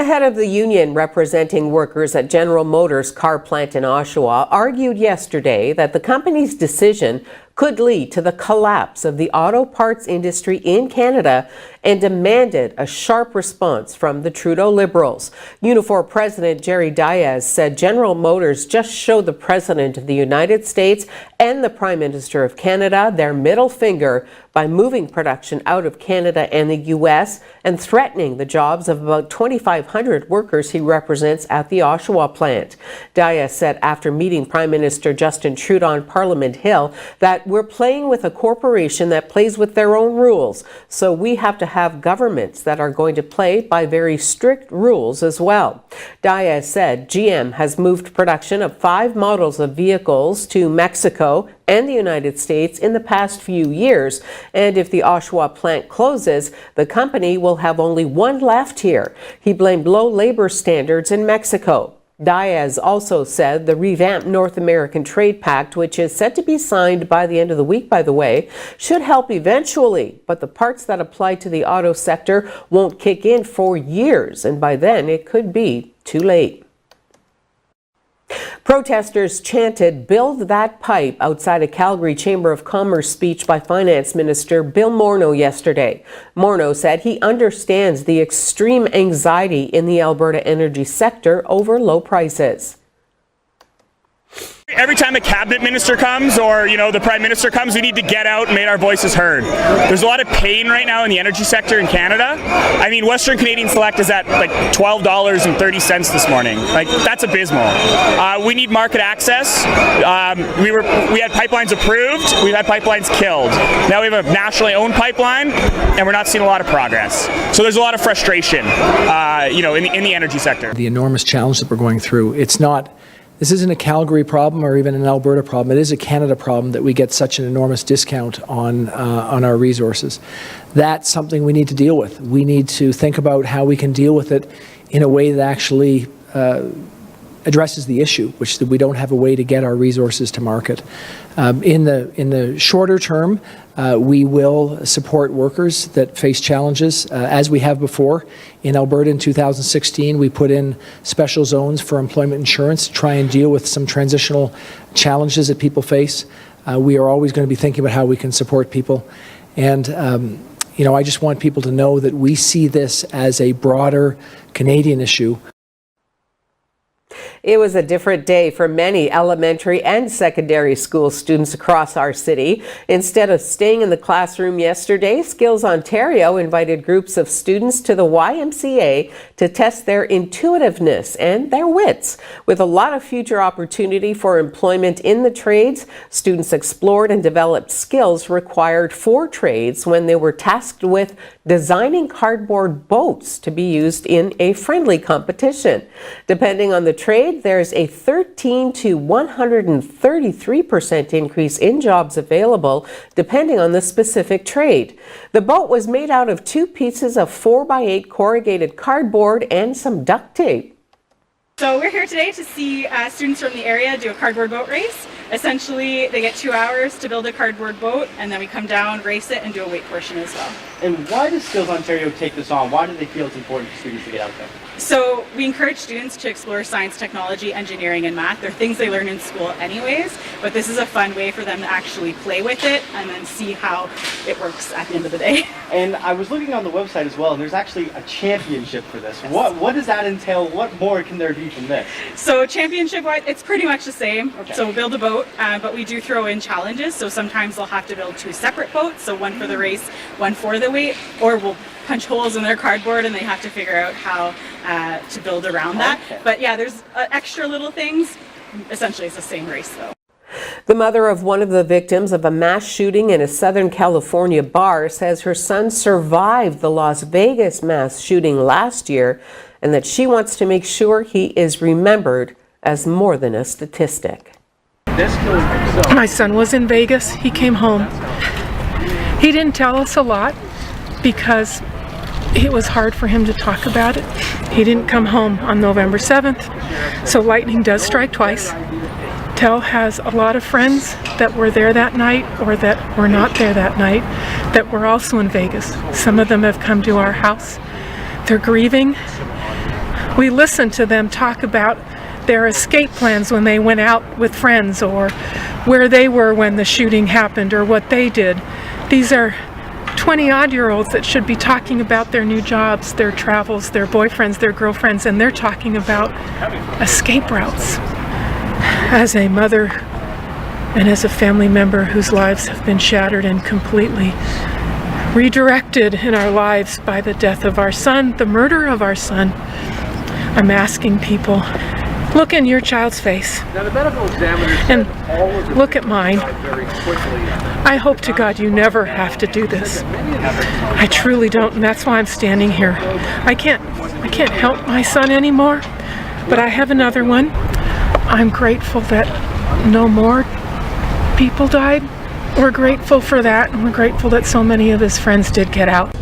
The head of the union representing workers at General Motors car plant in Oshawa argued yesterday that the company's decision could lead to the collapse of the auto parts industry in Canada and demanded a sharp response from the Trudeau Liberals. Unifor President Jerry Diaz said General Motors just showed the President of the United States and the Prime Minister of Canada their middle finger by moving production out of Canada and the U.S. and threatening the jobs of about 2,500 workers he represents at the Oshawa plant. Diaz said after meeting Prime Minister Justin Trudeau on Parliament Hill that we're playing with a corporation that plays with their own rules, so we have to have governments that are going to play by very strict rules as well. Diaz said GM has moved production of 5 models of vehicles to Mexico and the United States in the past few years, and if the Oshawa plant closes, the company will have only one left here. He blamed low labor standards in Mexico. Diaz also said the revamped North American Trade Pact, which is set to be signed by the end of the week, by the way, should help eventually, but the parts that apply to the auto sector won't kick in for years, and by then it could be too late. Protesters chanted "Build that pipe" outside a Calgary Chamber of Commerce speech by Finance Minister Bill Morneau yesterday. Morneau said he understands the extreme anxiety in the Alberta energy sector over low prices. Every time a cabinet minister comes or, the prime minister comes, we need to get out and make our voices heard. There's a lot of pain right now in the energy sector in Canada. I mean, Western Canadian Select is at like $12.30 this morning. Like, that's abysmal. We need market access. We had pipelines approved. We've had pipelines killed. Now we have a nationally owned pipeline, and we're not seeing a lot of progress. So there's a lot of frustration, in the energy sector. The enormous challenge that we're going through, this isn't a Calgary problem or even an Alberta problem. It is a Canada problem that we get such an enormous discount on our resources. That's something we need to deal with. We need to think about how we can deal with it in a way that actually addresses the issue, which is that we don't have a way to get our resources to market. In the shorter term, we will support workers that face challenges, as we have before. In Alberta in 2016, we put in special zones for employment insurance to try and deal with some transitional challenges that people face. We are always going to be thinking about how we can support people. And I just want people to know that we see this as a broader Canadian issue. It was a different day for many elementary and secondary school students across our city. Instead of staying in the classroom yesterday, Skills Ontario invited groups of students to the YMCA to test their intuitiveness and their wits. With a lot of future opportunity for employment in the trades, students explored and developed skills required for trades when they were tasked with designing cardboard boats to be used in a friendly competition. Depending on the trade, there's a 13 to 133% increase in jobs available, depending on the specific trade. The boat was made out of 2 pieces of 4x8 corrugated cardboard and some duct tape. So we're here today to see students from the area do a cardboard boat race. Essentially, they get 2 hours to build a cardboard boat, and then we come down, race it, and do a weight portion as well. And why does Skills Ontario take this on? Why do they feel it's important for students to get out there? So we encourage students to explore science, technology, engineering, and math. They're things they learn in school anyways, but this is a fun way for them to actually play with it and then see how it works at the end of the day. And I was looking on the website as well, and there's actually a championship for this. Yes. What does that entail? What more can there be from this? So championship-wise, it's pretty much the same. Okay. So we'll build a boat, but we do throw in challenges. So sometimes they'll have to build 2 separate boats, so one for the race, one for the weight, or we'll punch holes in their cardboard and they have to figure out how to build around that. Okay. But yeah, there's extra little things. Essentially, it's the same race though. The mother of one of the victims of a mass shooting in a Southern California bar says her son survived the Las Vegas mass shooting last year and that she wants to make sure he is remembered as more than a statistic. My son was in Vegas. He came home. He didn't tell us a lot because it was hard for him to talk about it. He didn't come home on November 7th, so lightning does strike twice. Tel has a lot of friends that were there that night or that were not there that night that were also in Vegas. Some of them have come to our house. They're grieving. We listen to them talk about their escape plans when they went out with friends, or where they were when the shooting happened, or what they did. These are 20-odd-year-olds that should be talking about their new jobs, their travels, their boyfriends, their girlfriends, and they're talking about escape routes. As a mother and as a family member whose lives have been shattered and completely redirected in our lives by the death of our son, the murder of our son, I'm asking people, look in your child's face and look at mine. I hope to God you never have to do this. I truly don't, and that's why I'm standing here. I can't help my son anymore, but I have another one. I'm grateful that no more people died. We're grateful for that, and we're grateful that so many of his friends did get out.